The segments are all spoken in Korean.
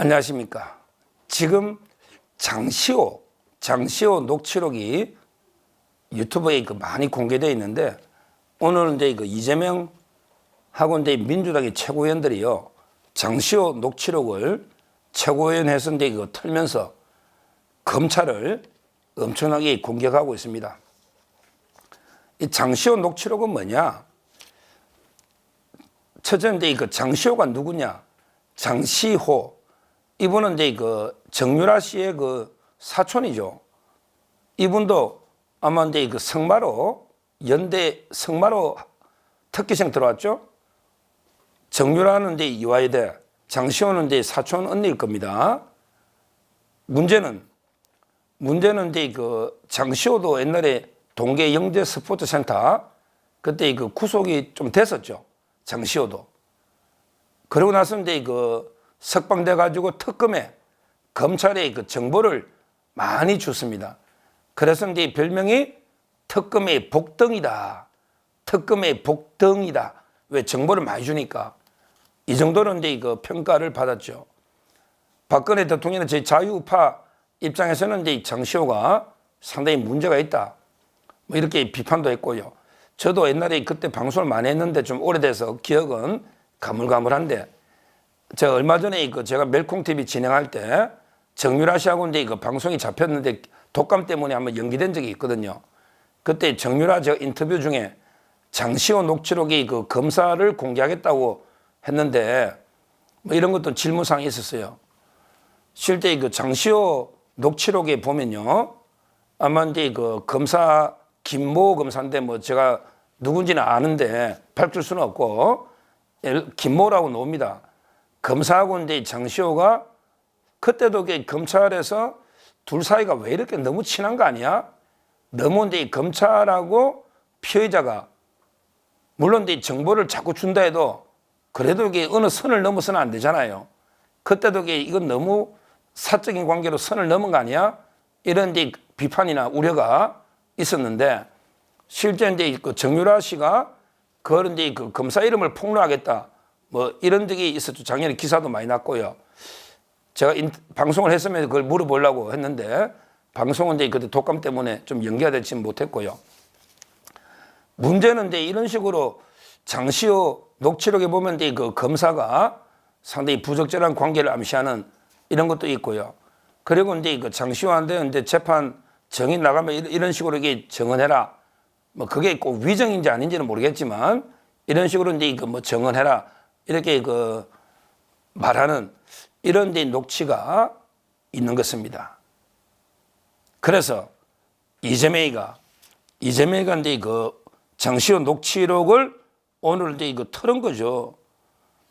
안녕하십니까. 지금 장시호 녹취록이 유튜브에 많이 공개되어 있는데, 오늘은 이제 이재명 하고 이제 민주당의 최고위원들이요, 장시호 녹취록을 최고위원회에서 이제 이거 틀면서 검찰을 엄청나게 공격하고 있습니다. 이 장시호 녹취록은 뭐냐? 첫째, 이제 장시호가 누구냐? 장시호. 이분은 이제 정유라 씨의 사촌이죠. 이분도 아마 이제 성마로, 연대 성마로 특기생 들어왔죠. 정유라는 이제 이화여대, 장시호는 이제 사촌 언니일 겁니다. 문제는 이제 장시호도 옛날에 동계 영재 스포츠 센터 그때 구속이 좀 됐었죠. 장시호도. 그러고 나서 이제 석방돼 가지고 특검에 검찰에 정보를 많이 줬습니다. 그래서 이제 별명이 특검의 복덩이다. 특검의 복덩이다. 왜? 정보를 많이 주니까. 이 정도로 이제 평가를 받았죠. 박근혜 대통령은 제 자유우파 입장에서는 이제 장시호가 상당히 문제가 있다, 뭐 이렇게 비판도 했고요. 저도 옛날에 그때 방송을 많이 했는데 좀 오래돼서 기억은 가물가물한데, 제가 얼마 전에 제가 멜콩TV 진행할 때 정유라 씨하고 이제 방송이 잡혔는데 독감 때문에 한번 연기된 적이 있거든요. 그때 정유라 저 인터뷰 중에 장시호 녹취록이 검사를 공개하겠다고 했는데 뭐 이런 것도 질문사항이 있었어요. 실제 장시호 녹취록에 보면요, 아마 이제 검사 김모 검사인데 뭐 제가 누군지는 아는데 밝힐 수는 없고 김모라고 나옵니다. 검사하고 이제 장시호가 그때도 검찰에서 둘 사이가 왜 이렇게 너무 친한 거 아니야? 너무 이제 검찰하고 피의자가 물론 이제 정보를 자꾸 준다 해도 그래도 이게 어느 선을 넘어서는 안 되잖아요. 그때도 이건 너무 사적인 관계로 선을 넘은 거 아니야? 이런 이제 비판이나 우려가 있었는데, 실제 이제 정유라 씨가 그걸 이제 검사 이름을 폭로하겠다, 뭐 이런 적이 있었죠. 작년에 기사도 많이 났고요. 제가 방송을 했으면 그걸 물어보려고 했는데 방송은 이제 그때 독감 때문에 좀 연기가 되지 못했고요. 문제는 이제 이런 식으로 장시호 녹취록에 보면 이제 검사가 상당히 부적절한 관계를 암시하는 이런 것도 있고요. 그리고 이제 장시호한테 이제 재판 정인 나가면 이런 식으로 이게 정언해라, 뭐 그게 꼭 위정인지 아닌지는 모르겠지만 이런 식으로 이제 뭐 정언해라 이렇게 말하는 이런 이제 녹취가 있는 것입니다. 그래서 이재명이가 이제 장시호 녹취록을 오늘 이제 틀은 거죠.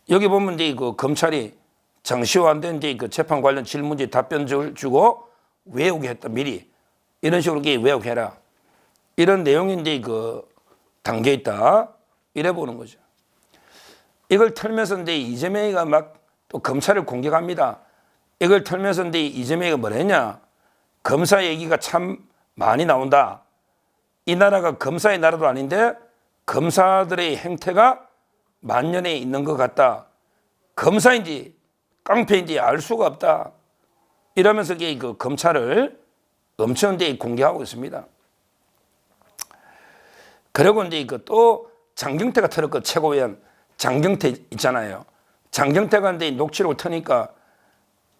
여기 보면 이제 검찰이 장시호한테 이제 재판 관련 질문지 답변을 주고 외우게 했다, 미리. 이런 식으로 외우게 이런 내용이 이제 담겨 있다, 이래 보는 거죠. 이걸 털면서 이제 이재명이가 막 또 검찰을 공격합니다. 이걸 털면서 이제 이재명이가 뭐라 했냐? 검사 얘기가 참 많이 나온다. 이 나라가 검사의 나라도 아닌데 검사들의 행태가 만연해 있는 것 같다. 검사인지 깡패인지 알 수가 없다. 이러면서 검찰을 엄청 공개하고 있습니다. 그리고 이제 또 장경태가 털었고, 최고위원 장경태 있잖아요. 장경태가 이제 녹취록을 터니까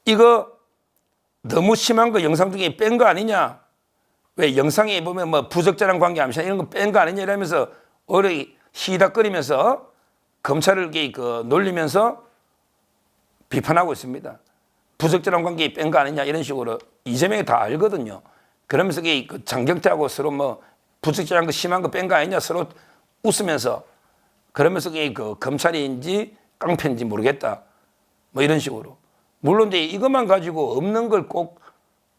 이거 너무 심한 거 영상 중에 뺀 거 아니냐? 왜 영상에 보면 뭐 부적절한 관계 암시 이런 거 뺀 거 아니냐 이러면서 오래 희닥거리면서 검찰을 놀리면서 비판하고 있습니다. 부적절한 관계 뺀 거 아니냐 이런 식으로. 이재명이 다 알거든요. 그러면서 장경태하고 서로 뭐 부적절한 거 심한 거 뺀 거 아니냐 서로 웃으면서, 그러면서 검찰인지 깡패인지 모르겠다, 뭐 이런 식으로. 물론 이제 이것만 가지고 없는 걸 꼭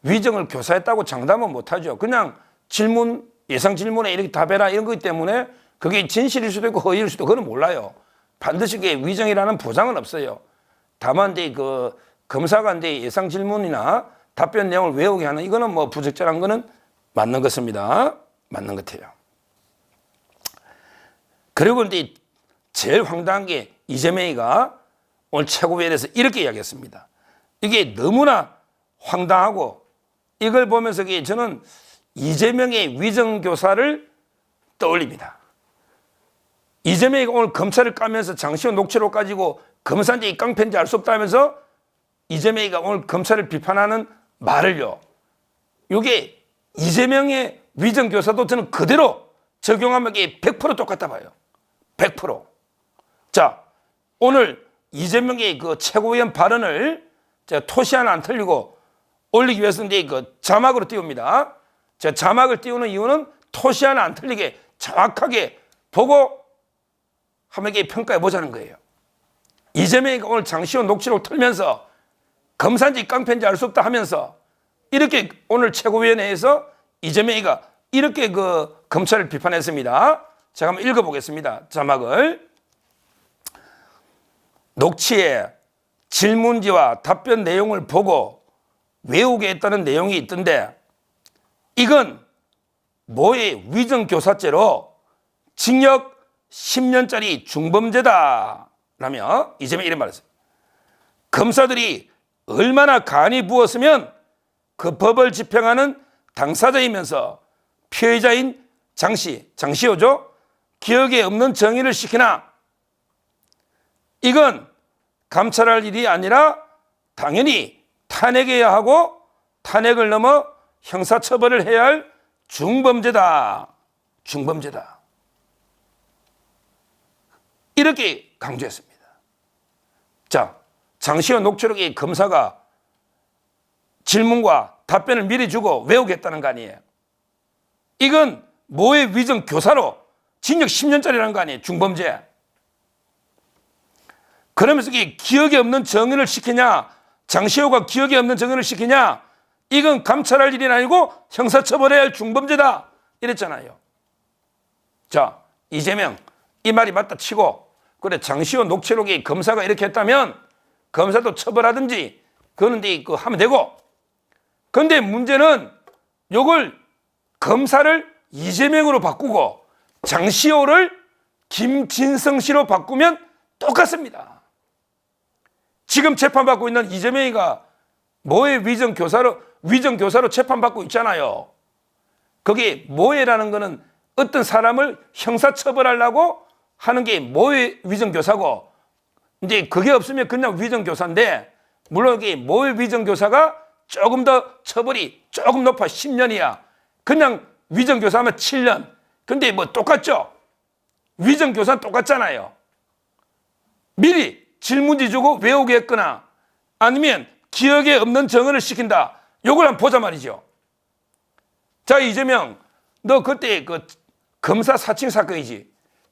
위정을 교사했다고 장담은 못하죠. 그냥 질문, 예상 질문에 이렇게 답해라 이런 거기 때문에 그게 진실일 수도 있고 허위일 수도, 그건 몰라요. 반드시 위정이라는 보장은 없어요. 다만 이제 검사가 이제 예상 질문이나 답변 내용을 외우게 하는 이거는 뭐 부적절한 거는 맞는 것입니다. 맞는 것 같아요. 그리고 이제 제일 황당한 게 이재명이가 오늘 최고위원회에서 이렇게 이야기했습니다. 이게 너무나 황당하고 이걸 보면서 저는 이재명의 위정교사를 떠올립니다. 이재명이 오늘 검찰을 까면서 장시호 녹취록 가지고 검사인지 깡패인지 알 수 없다면서 이재명이 오늘 검찰을 비판하는 말을요. 이게 이재명의 위정교사도 저는 그대로 적용하면 이게 100% 똑같다 봐요. 100%. 자, 오늘 이재명의 그 최고위원 발언을 제가 토시 하나 안 틀리고 올리기 위해서 이제 그 자막으로 띄웁니다. 제가 자막을 띄우는 이유는 토시 하나 안 틀리게 정확하게 보고 한번 평가해 보자는 거예요. 이재명이 오늘 장시호 녹취록 틀면서 검사인지 깡패인지 알 수 없다 하면서 이렇게 오늘 최고위원회에서 이재명이가 이렇게 그 검찰을 비판했습니다. 제가 한번 읽어보겠습니다. 자막을. 녹취에 질문지와 답변 내용을 보고 외우게 했다는 내용이 있던데 이건 모의 위정교사죄로 징역 10년짜리 중범죄다 라며 이재명이 이런 말을 했어요. 검사들이 얼마나 간이 부었으면 그 법을 집행하는 당사자이면서 피해자인 장시호죠. 기억에 없는 정의를 시키나 이건 감찰할 일이 아니라 당연히 탄핵해야 하고 탄핵을 넘어 형사처벌을 해야 할 중범죄다. 중범죄다. 이렇게 강조했습니다. 자, 장시호 녹취록에 검사가 질문과 답변을 미리 주고 외우겠다는 거 아니에요. 이건 모의 위정 교사로 징역 10년짜리라는 거 아니에요. 중범죄. 그러면서 이게 기억에 없는 정의를 시키냐, 장시호가 기억에 없는 정의를 시키냐, 이건 감찰할 일이 아니고 형사처벌해야 할 중범죄다 이랬잖아요. 자, 이재명 이 말이 맞다 치고 그래 장시호 녹취록에 검사가 이렇게 했다면 검사도 처벌하든지 그거는 그 하면 되고, 그런데 문제는 요걸 검사를 이재명으로 바꾸고 장시호를 김진성 씨로 바꾸면 똑같습니다. 지금 재판받고 있는 이재명이가 모의 위정교사로 재판받고 있잖아요. 거기 모해라는 거는 어떤 사람을 형사처벌하려고 하는 게 모의 위정교사고, 이제 그게 없으면 그냥 위정교사인데, 물론 이게 모의 위정교사가 조금 더 처벌이 조금 높아 10년이야. 그냥 위정교사하면 7년. 근데 뭐 똑같죠? 위정교사는 똑같잖아요. 미리 질문지 주고 외우게 했거나 아니면 기억에 없는 정언을 시킨다. 요걸 한번 보자 말이죠. 자, 이재명, 너 그때 그 검사 사칭 사건이지.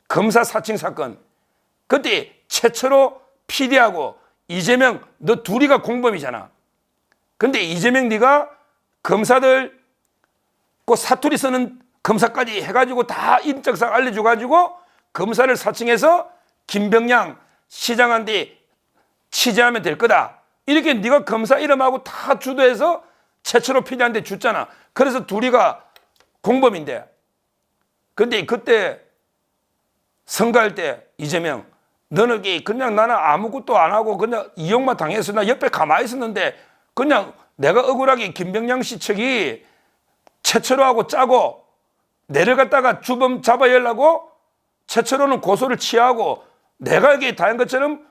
검사 사칭 사건. 그때 최초로 PD하고 이재명 너 둘이가 공범이잖아. 근데 이재명 네가 검사들 그 사투리 쓰는 검사까지 해가지고 다 인적사항 알려줘가지고 검사를 사칭해서 김병량 시장한테 취재하면 될 거다. 이렇게 네가 검사 이름하고 다 주도해서 최초로 PD한테 줬잖아. 그래서 둘이가 공범인데. 근데 그때 선거할 때 이재명 너는 그냥 나는 아무것도 안 하고 그냥 이용만 당해서 나 옆에 가만히 있었는데 그냥 내가 억울하게 김병량 씨 측이 최초로 하고 짜고 내려갔다가 주범 잡아야려고 최초로는 고소를 취하고 내가 이게 다한 것처럼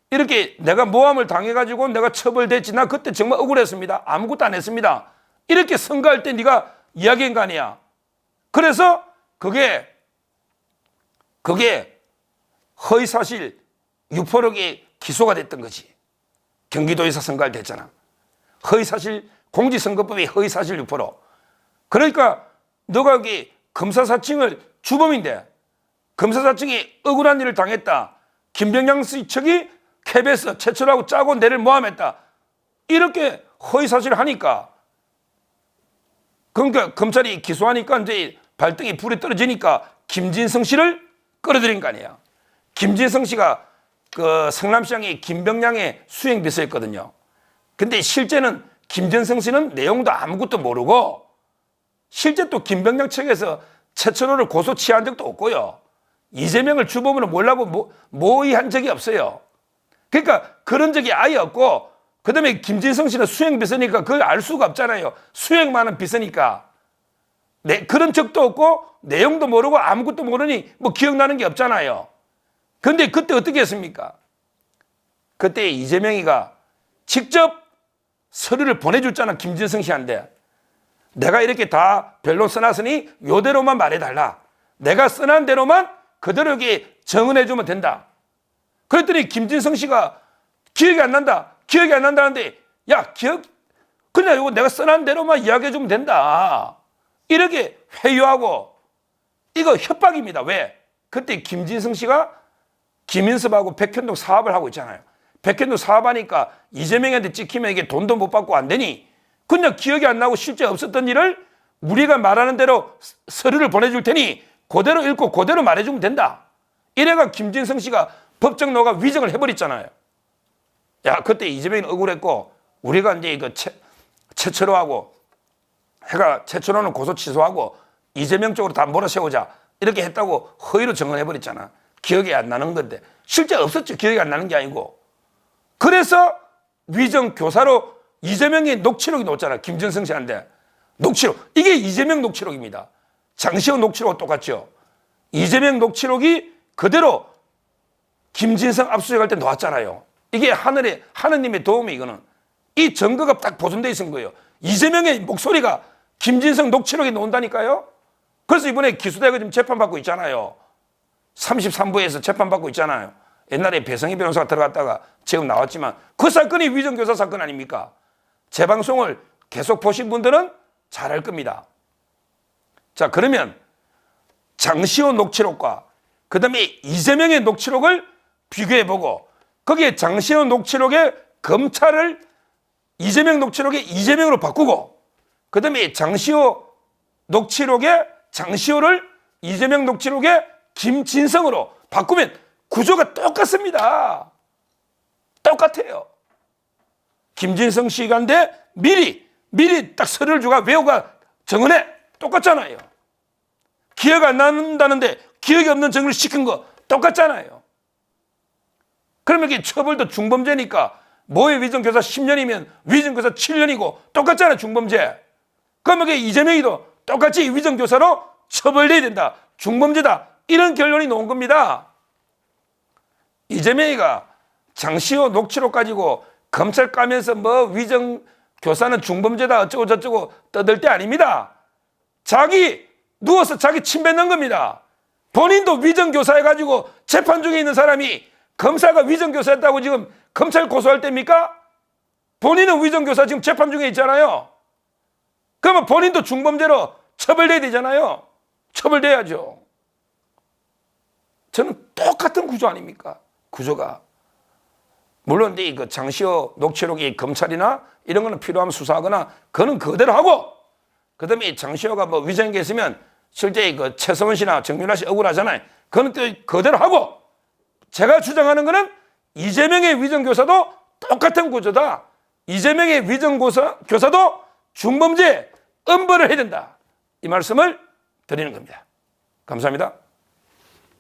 이렇게 내가 모함을 당해가지고 내가 처벌됐지. 나 그때 정말 억울했습니다. 아무것도 안 했습니다. 이렇게 선거할 때 네가 이야기한 거 아니야. 그래서 그게 허위사실 유포력이 기소가 됐던 거지. 경기도에서 선거할 때 했잖아. 허위사실 공직선거법이 허위사실 유포로. 그러니까 너가 여기 검사사칭을 주범인데 검사사칭이 억울한 일을 당했다. 김병량 씨 측이 KBS 최초로 하고 짜고 내를 모함했다. 이렇게 허위사실을 하니까 그러니까 검찰이 기소하니까 이제 발등에 불이 떨어지니까 김진성 씨를 끌어들인 거 아니야. 김진성 씨가 그 성남시장의 김병량의 수행비서였거든요. 근데 실제는 김진성 씨는 내용도 아무것도 모르고 실제 또 김병량 측에서 최천호를 고소 취한 적도 없고요. 이재명을 주범으로 몰라고 모의한 적이 없어요. 그러니까 그런 적이 아예 없고 그다음에 김진성 씨는 수행 비서니까 그걸 알 수가 없잖아요. 수행 많은 비서니까. 그런 적도 없고 내용도 모르고 아무것도 모르니 뭐 기억나는 게 없잖아요. 그런데 그때 어떻게 했습니까? 그때 이재명이가 직접 서류를 보내줬잖아, 김진성 씨한테. 내가 이렇게 다 변론 써놨으니 요대로만 말해달라. 내가 써난 대로만 그대로 이렇게 정언해주면 된다. 그랬더니 김진성 씨가 기억이 안 난다. 기억이 안 난다는데, 야, 그냥 이거 내가 써난 대로만 이야기해주면 된다. 이렇게 회유하고, 이거 협박입니다. 왜? 그때 김진성 씨가 김인섭하고 백현동 사업을 하고 있잖아요. 백현동 사업하니까 이재명한테 찍히면 이게 돈도 못 받고 안 되니 그냥 기억이 안 나고 실제 없었던 일을 우리가 말하는 대로 서류를 보내줄 테니 그대로 읽고 그대로 말해주면 된다. 이래가 김진성 씨가 법정 노가 위정을 해버렸잖아요. 야, 그때 이재명이 억울했고 우리가 이제 이거 최철호하고 해가 최철호는 고소 취소하고 이재명 쪽으로 다 몰아세우자 이렇게 했다고 허위로 정언해버렸잖아. 기억이 안 나는 건데 실제 없었죠. 기억이 안 나는 게 아니고. 그래서 위정 교사로 이재명의 녹취록이 나왔잖아. 김진성 씨한테. 녹취록. 이게 이재명 녹취록입니다. 장시호 녹취록과 똑같죠. 이재명 녹취록이 그대로 김진성 압수수색할 때 나왔잖아요. 이게 하느님의 도움이 이거는. 이 증거가 딱 보존되어 있는 거예요. 이재명의 목소리가 김진성 녹취록에 나온다니까요. 그래서 이번에 기소되고 지금 재판받고 있잖아요. 33부에서 재판받고 있잖아요. 옛날에 배성희 변호사가 들어갔다가 지금 나왔지만 그 사건이 위정교사 사건 아닙니까? 제 방송을 계속 보신 분들은 잘 알 겁니다. 자, 그러면 장시호 녹취록과 그 다음에 이재명의 녹취록을 비교해보고 거기에 장시호 녹취록에 검찰을 이재명 녹취록에 이재명으로 바꾸고 그 다음에 장시호 녹취록에 장시호를 이재명 녹취록에 김진성으로 바꾸면 구조가 똑같습니다. 똑같아요. 김진성 씨가인데 미리 딱 서류를 주가 외우가 정언해. 똑같잖아요. 기억 안 난다는데 기억이 없는 정을 시킨 거 똑같잖아요. 그러면 이게 처벌도 중범죄니까 모의 위정교사 10년이면 위정교사 7년이고 똑같잖아요. 중범죄. 그러면 이재명이도 똑같이 위정교사로 처벌돼야 된다. 중범죄다. 이런 결론이 나온 겁니다. 이재명이가 장시호 녹취록 가지고 검찰 까면서 뭐 위정교사는 중범죄다 어쩌고 저쩌고 떠들 때 아닙니다. 자기 누워서 자기 침 뱉는 겁니다. 본인도 위정교사해가지고 재판 중에 있는 사람이 검사가 위정교사했다고 지금 검찰 고소할 때입니까? 본인은 위정교사 지금 재판 중에 있잖아요. 그러면 본인도 중범죄로 처벌돼야 되잖아요. 처벌돼야죠. 저는 똑같은 구조 아닙니까? 구조가. 물론 그 장시호 녹취록이 검찰이나 이런 거는 필요하면 수사하거나 그거는 그대로 하고 그다음에 장시호가 뭐 위정한 게 있으면 실제 그 최성원 씨나 정윤아 씨 억울하잖아요. 그거는 또 그대로 하고 제가 주장하는 거는 이재명의 위정교사도 똑같은 구조다. 이재명의 위정교사도 중범죄 엄벌을 해야 된다. 이 말씀을 드리는 겁니다. 감사합니다.